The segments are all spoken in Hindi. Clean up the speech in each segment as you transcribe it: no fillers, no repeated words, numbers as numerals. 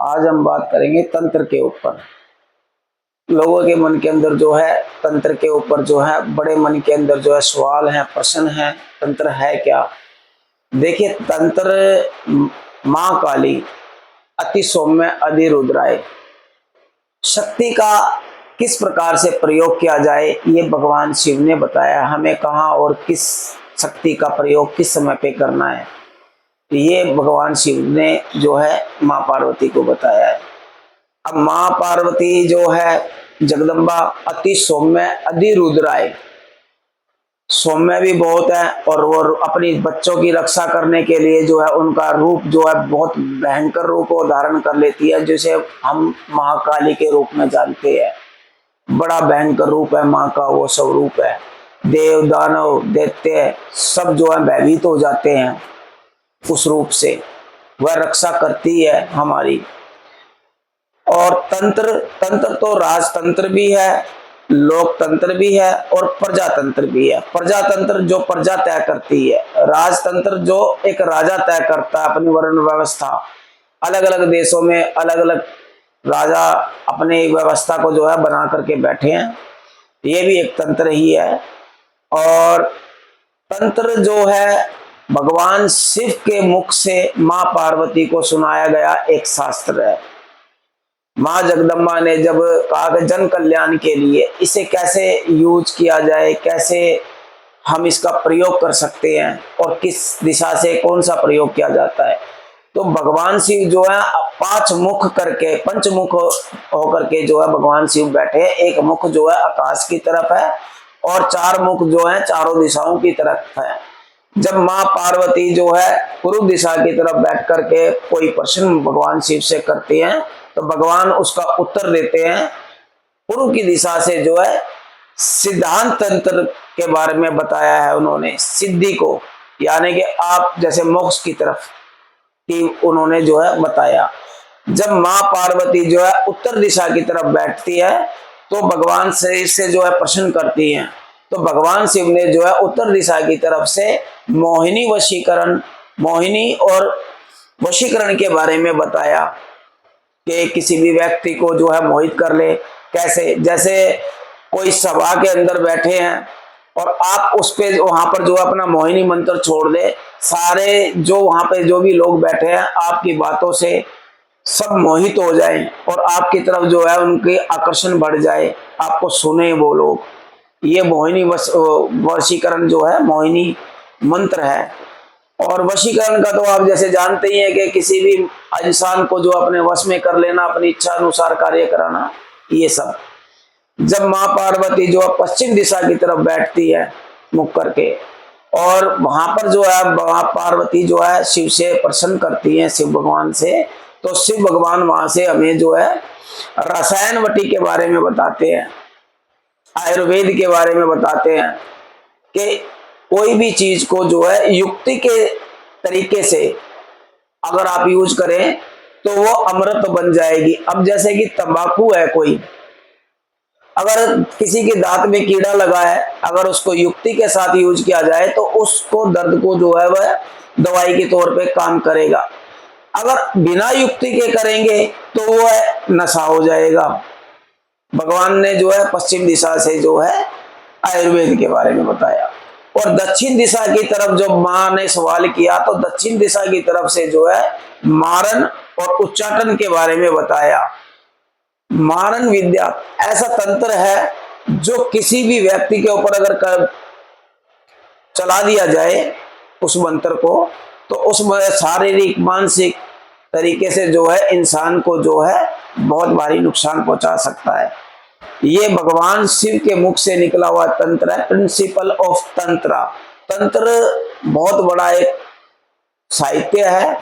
आज हम बात करेंगे तंत्र के ऊपर। लोगों के मन के अंदर जो है तंत्र के ऊपर जो है बड़े मन के अंदर जो है सवाल है, प्रश्न है, तंत्र है क्या। देखिए, तंत्र माँ काली अति सौम्य अधि रुद्राय शक्ति का किस प्रकार से प्रयोग किया जाए, ये भगवान शिव ने बताया हमें कहाँ और किस शक्ति का प्रयोग किस समय पे करना है। ये भगवान शिव ने जो है माँ पार्वती को बताया है। अब माँ पार्वती जो है जगदम्बा अति सौम्य अधि रुद्राय, सौम्य भी बहुत है और वो अपनी बच्चों की रक्षा करने के लिए जो है उनका रूप जो है बहुत भयंकर रूप को धारण कर लेती है, जिसे हम महाकाली के रूप में जानते हैं। बड़ा भयंकर रूप है माँ का, वो स्वरूप है। देव दानव दैत्य सब जो है भयभीत हो जाते हैं उस रूप से। वह रक्षा करती है हमारी। और तंत्र तंत्र तो राजतंत्र भी है, लोकतंत्र भी है और प्रजातंत्र भी है। प्रजातंत्र जो प्रजा तय करती है, राजतंत्र जो एक राजा तय करता है अपनी वर्ण व्यवस्था। अलग अलग देशों में अलग अलग राजा अपनी व्यवस्था को जो है बना करके बैठे हैं, ये भी एक तंत्र ही है। और तंत्र जो है भगवान शिव के मुख से माँ पार्वती को सुनाया गया एक शास्त्र है। माँ जगदम्बा ने जब कहा कि जन कल्याण के लिए इसे कैसे यूज किया जाए, कैसे हम इसका प्रयोग कर सकते हैं और किस दिशा से कौन सा प्रयोग किया जाता है, तो भगवान शिव जो है पांच मुख करके पंचमुख होकर के जो है भगवान शिव बैठे हैं। एक मुख जो है आकाश की तरफ है और चार मुख जो है चारों दिशाओं की तरफ है। जब माँ पार्वती जो है पूर्व दिशा की तरफ बैठ करके कोई प्रश्न भगवान शिव से करती हैं तो भगवान उसका उत्तर देते हैं पूर्व की दिशा से। जो है सिद्धांत तंत्र के बारे में बताया है उन्होंने, सिद्धि को, यानी कि आप जैसे मोक्ष की तरफ की उन्होंने जो है बताया। जब माँ पार्वती जो है उत्तर दिशा की तरफ बैठती है तो भगवान शिव से जो है प्रश्न करती हैं, तो भगवान शिव ने जो है उत्तर दिशा की तरफ से मोहिनी वशीकरण, मोहिनी और वशीकरण के बारे में बताया कि किसी भी व्यक्ति को जो है मोहित कर ले कैसे। जैसे कोई सभा के अंदर बैठे हैं और आप उस पे वहां पर जो अपना मोहिनी मंत्र छोड़ दे, सारे जो वहां पे जो भी लोग बैठे हैं आपकी बातों से सब मोहित हो जाएं और आपकी तरफ जो है उनके आकर्षण बढ़ जाए, आपको सुने वो लोग। ये मोहिनी वशीकरण जो है मोहिनी मंत्र है। और वशीकरण का तो आप जैसे जानते ही हैं कि किसी भी इंसान को जो अपने वश में कर लेना, अपनी इच्छा अनुसार कार्य कराना, ये सब। जब माँ पार्वती जो है पश्चिम दिशा की तरफ बैठती है मुख करके और वहां पर जो है माँ पार्वती जो है शिव से प्रसन्न करती है, शिव भगवान से, तो शिव भगवान वहां से हमें जो है रसायन वटी के बारे में बताते हैं, आयुर्वेद के बारे में बताते हैं कि कोई भी चीज को जो है युक्ति के तरीके से अगर आप यूज करें तो वो अमृत बन जाएगी। अब जैसे कि तंबाकू है, कोई अगर किसी के दांत में कीड़ा लगा है, अगर उसको युक्ति के साथ यूज किया जाए तो उसको दर्द को जो है वह दवाई के तौर पे काम करेगा। अगर बिना युक्ति के करेंगे तो वह नशा हो जाएगा। भगवान ने जो है पश्चिम दिशा से जो है आयुर्वेद के बारे में बताया। और दक्षिण दिशा की तरफ जब माँ ने सवाल किया तो दक्षिण दिशा की तरफ से जो है मारन और उच्चाटन के बारे में बताया। मारन विद्या ऐसा तंत्र है जो किसी भी व्यक्ति के ऊपर अगर चला दिया जाए उस मंत्र को तो उसमें शारीरिक मानसिक तरीके से जो है इंसान को जो है बहुत भारी नुकसान पहुंचा सकता है। ये भगवान शिव के मुख से निकला हुआ तंत्र है, प्रिंसिपल ऑफ तंत्र। तंत्र बहुत बड़ा एक साहित्य है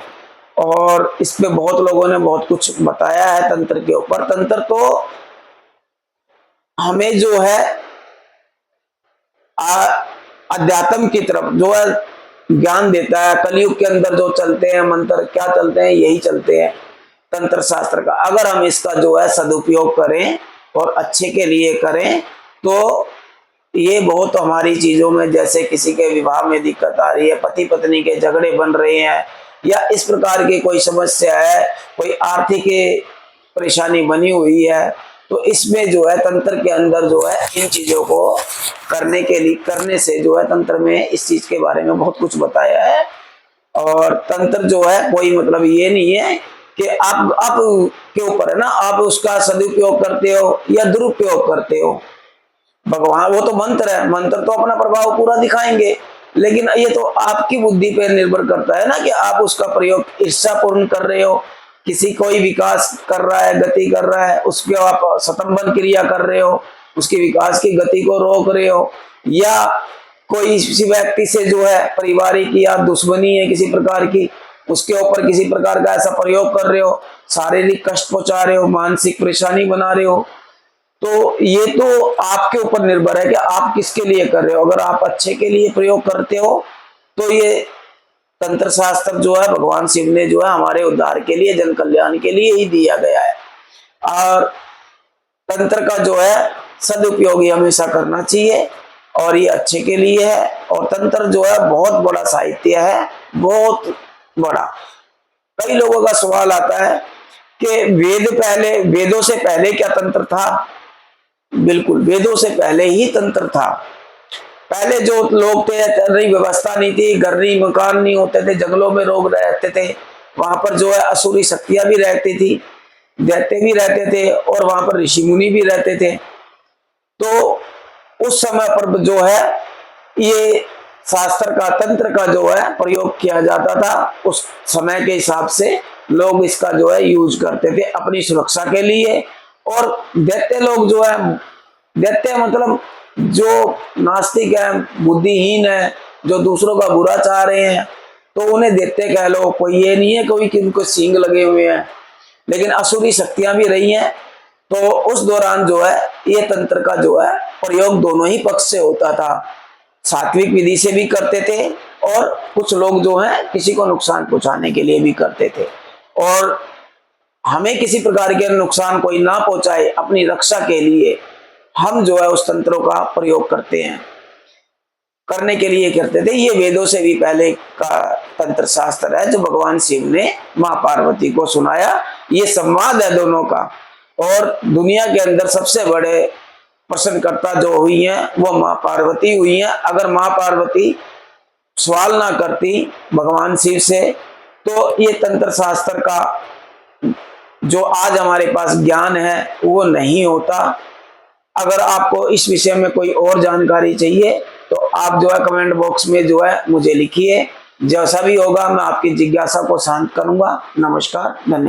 और इस पे बहुत लोगों ने बहुत कुछ बताया है तंत्र के ऊपर। तंत्र तो हमें जो है अध्यात्म की तरफ जो है ज्ञान देता है। कलयुग के अंदर जो चलते हैं मंत्र क्या चलते हैं, यही चलते हैं तंत्र शास्त्र का। अगर हम इसका जो है सदुपयोग करें और अच्छे के लिए करें तो ये बहुत हमारी चीजों में, जैसे किसी के विवाह में दिक्कत आ रही है, पति पत्नी के झगड़े बन रहे हैं, या इस प्रकार की कोई समस्या है, कोई आर्थिक परेशानी बनी हुई है, तो इसमें जो है तंत्र के अंदर जो है इन चीजों को करने से जो है तंत्र में इस चीज के बारे में बहुत कुछ बताया है। और तंत्र जो है कोई मतलब ये नहीं है कि आप के ऊपर है ना, आप उसका सदुपयोग करते हो या दुरुपयोग करते हो। भगवान वो तो मंत्र है, मंत्र तो अपना प्रभाव पूरा दिखाएंगे, लेकिन ये तो आपकी बुद्धि पर निर्भर करता है ना कि आप उसका प्रयोग ईर्ष्यापूर्ण कर रहे हो, किसी कोई विकास कर रहा है, गति कर रहा है, उसके आप स्तंभन क्रिया कर रहे हो, उसके विकास की गति को रोक रहे हो, या कोई किसी व्यक्ति से जो है पारिवारिक या दुश्मनी है किसी प्रकार की, उसके ऊपर किसी प्रकार का ऐसा प्रयोग कर रहे हो, शारीरिक कष्ट पहुंचा रहे हो, मानसिक परेशानी बना रहे हो, तो ये तो आपके ऊपर निर्भर है कि आप किसके लिए कर रहे हो। अगर आप अच्छे के लिए प्रयोग करते हो तो ये तंत्र शास्त्र जो है भगवान शिव ने जो है हमारे उद्धार के लिए, जन कल्याण के लिए ही दिया गया है। और तंत्र का जो है सदुपयोग हमेशा करना चाहिए और ये अच्छे के लिए है। और तंत्र जो है बहुत बड़ा साहित्य है, बहुत बड़ा। कई लोगों का सवाल आता है कि वेदों से पहले क्या तंत्र था? बिल्कुल, वेदों से पहले ही तंत्र था। पहले जो लोग थे, रही व्यवस्था नहीं थी, घर नहीं, मकान नहीं होते थे, जंगलों में लोग रहते थे, वहां पर जो है असुरी शक्तियां भी रहती थी, दैत्य भी रहते थे, और वहां पर ऋषि मुनि भी रहते थे। तो उस समय पर जो है ये शास्त्र का, तंत्र का जो है प्रयोग किया जाता था। उस समय के हिसाब से लोग इसका जो है यूज करते थे अपनी सुरक्षा के लिए। और दैत्य लोग जो है, दैत्य मतलब जो नास्तिक है, बुद्धिहीन है, जो दूसरों का बुरा चाह रहे हैं, तो उन्हें दैत्य कह लो। कोई ये नहीं है कोई कि उनको सींग लगे हुए हैं, लेकिन असुरी शक्तियां भी रही हैं। तो उस दौरान जो है ये तंत्र का जो है प्रयोग दोनों ही पक्ष से होता था, सात्विक विधि से भी करते थे, और कुछ लोग जो है किसी को नुकसान पहुंचाने के लिए भी करते थे। और हमें किसी प्रकार के नुकसान कोई ना पहुंचाए, अपनी रक्षा के लिए हम जो है उस तंत्रों का प्रयोग करते हैं, करने के लिए करते थे। ये वेदों से भी पहले का तंत्र शास्त्र है जो भगवान शिव ने मां पार्वती को सुनाया। ये संवाद है दोनों का। और दुनिया के अंदर सबसे बड़े प्रश्नकर्ता जो हुई हैं वो मां पार्वती हुई हैं। अगर मां पार्वती सवाल ना करती भगवान शिव से, तो ये तंत्र शास्त्र का जो आज हमारे पास ज्ञान है वो नहीं होता। अगर आपको इस विषय में कोई और जानकारी चाहिए तो आप जो है कमेंट बॉक्स में जो है मुझे लिखिए। जैसा भी होगा मैं आपकी जिज्ञासा को शांत करूंगा। नमस्कार, धन्यवाद।